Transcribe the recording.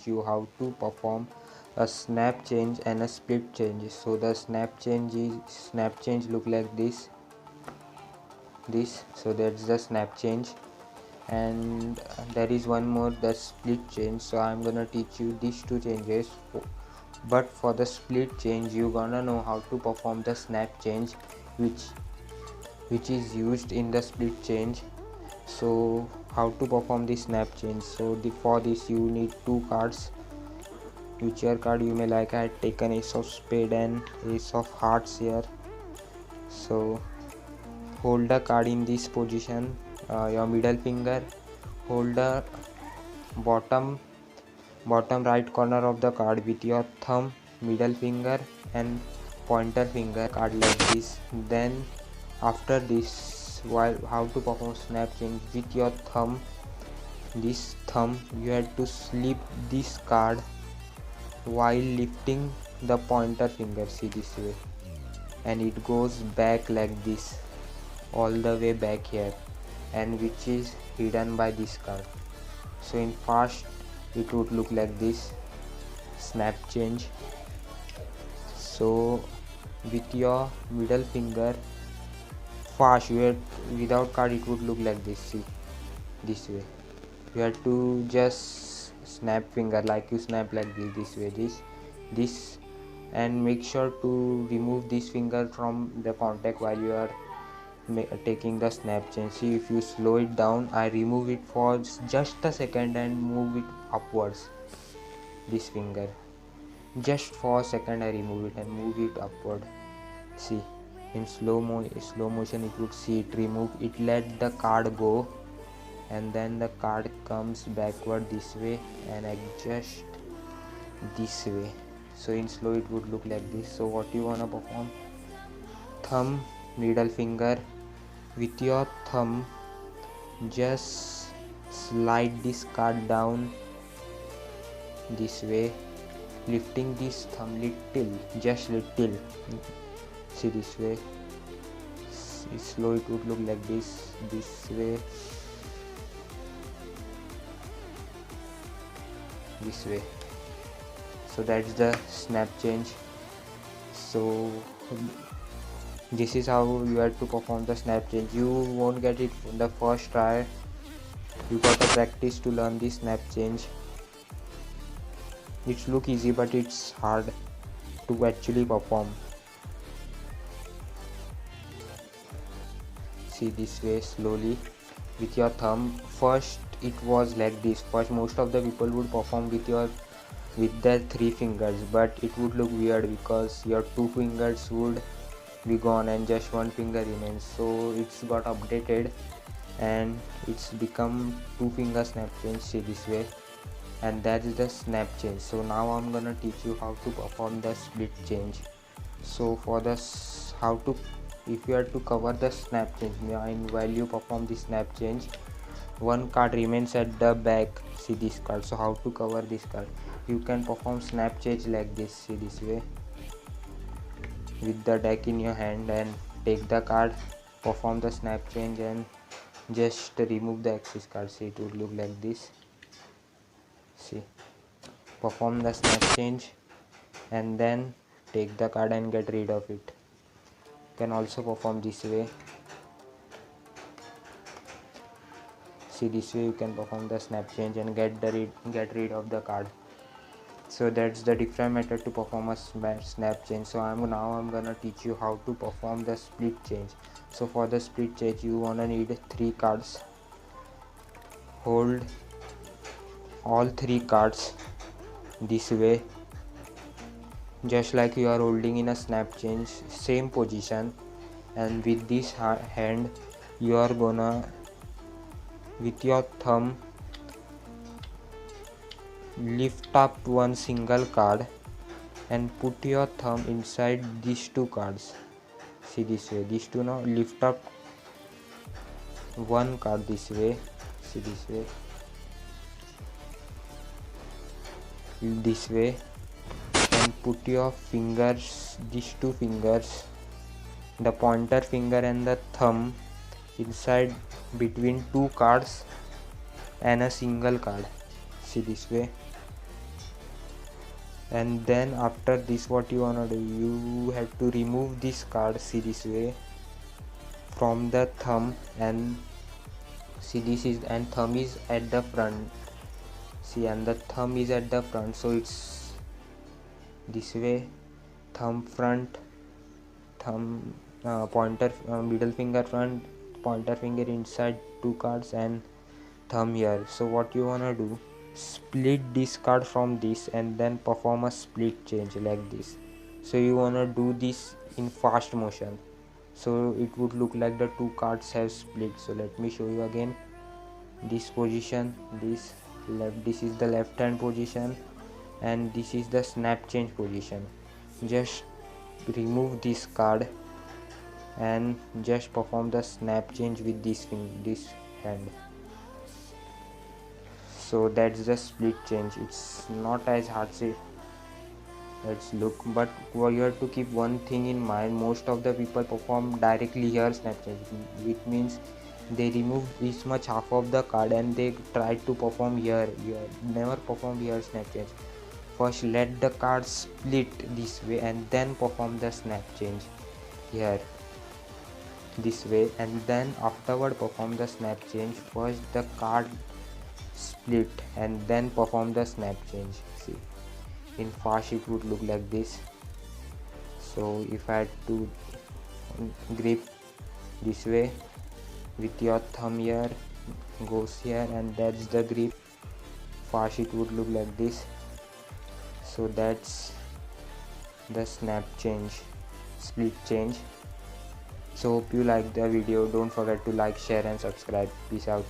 you how to perform a snap change and a split change. So the snap change look like this. So that's the snap change, and there is one more, the split change. So I'm gonna teach you these two changes, but for the split change you gonna know how to perform the snap change which is used in the split change. So how to perform the snap change? So for this you need two cards. Whichever card you may like. I had taken ace of spade and ace of hearts here. So hold the card in this position, your middle finger, hold the bottom right corner of the card with your thumb, middle finger and pointer finger, card like this. Then after this, while how to perform snap change, with your thumb, this thumb you have to slip this card while lifting the pointer finger, see this way, and it goes back like this, all the way back here, and which is hidden by this card. So in fast it would look like this snap change. So with your middle finger fast, without card it would look like this, see this way. You have to just snap finger like you snap like this way, this, and make sure to remove this finger from the contact while you are taking the snap change. See, if you slow it down, I remove it for just a second and move it upwards, this finger, just for a second I remove it and move it upward. See, in slow motion it would, see it remove it, let the card go, and then the card comes backward this way and adjust this way. So in slow it would look like this. So what you wanna perform, thumb, middle finger, with your thumb just slide this card down this way, lifting this thumb little, just little, see this way. Slow it would look like this way, this way. So that's the snap change. So this is how you have to perform the snap change. You won't get it in the first try, you gotta practice to learn the snap change. It look easy but it's hard to actually perform. See this way, slowly with your thumb. First it was like this. First most of the people would perform with their three fingers, but it would look weird because your two fingers would be gone and just one finger remains. So it's got updated and it's become two finger snap change, see this way, and that is the snap change. So now I'm gonna teach you how to perform the split change. So for this, if you are to cover the snap change, and while you perform the snap change, one card remains at the back, see this card. So how to cover this card, you can perform snap change like this, see this way, with the deck in your hand, and take the card, perform the snap change and just remove the excess card. See, it would look like this. See, perform the snap change and then take the card and get rid of it. You can also perform this way. See, this way you can perform the snap change and get rid of the card. So that's the different method to perform a snap change. So I'm gonna teach you how to perform the split change. So for the split change you wanna need three cards. Hold all three cards this way, just like you are holding in a snap change, same position, and with this hand you are gonna, with your thumb, lift up one single card and put your thumb inside these two cards. See this way, these two. Now lift up one card this way, see this way, this way, and put your fingers, these two fingers, the pointer finger and the thumb, inside between two cards and a single card, see this way, And then after this, what you wanna do, you have to remove this card, see this way, from the thumb, and see this is, and thumb is at the front, see, and the thumb is at the front, so it's this way, thumb front, thumb pointer, middle finger front, pointer finger inside two cards, and thumb here. So what you wanna do, split this card from this and then perform a split change like this. So you wanna do this in fast motion, so it would look like the two cards have split. So let me show you again. This position, this is the left hand position, and this is the snap change position. Just remove this card and just perform the snap change with this hand. So that's the split change. It's not as hard as let's look, but you have to keep one thing in mind. Most of the people perform directly here snap change, which means they remove this much half of the card and they try to perform here. You never perform here snap change. First let the card split this way and then perform the snap change here this way, and then afterward perform the snap change. First the card split and then perform the snap change. See, in fast it would look like this. So if I had to grip this way with your thumb here, goes here, and that's the grip. Fast it would look like this. So that's the snap change, split change. So hope you like the video. Don't forget to like, share and subscribe. Peace out.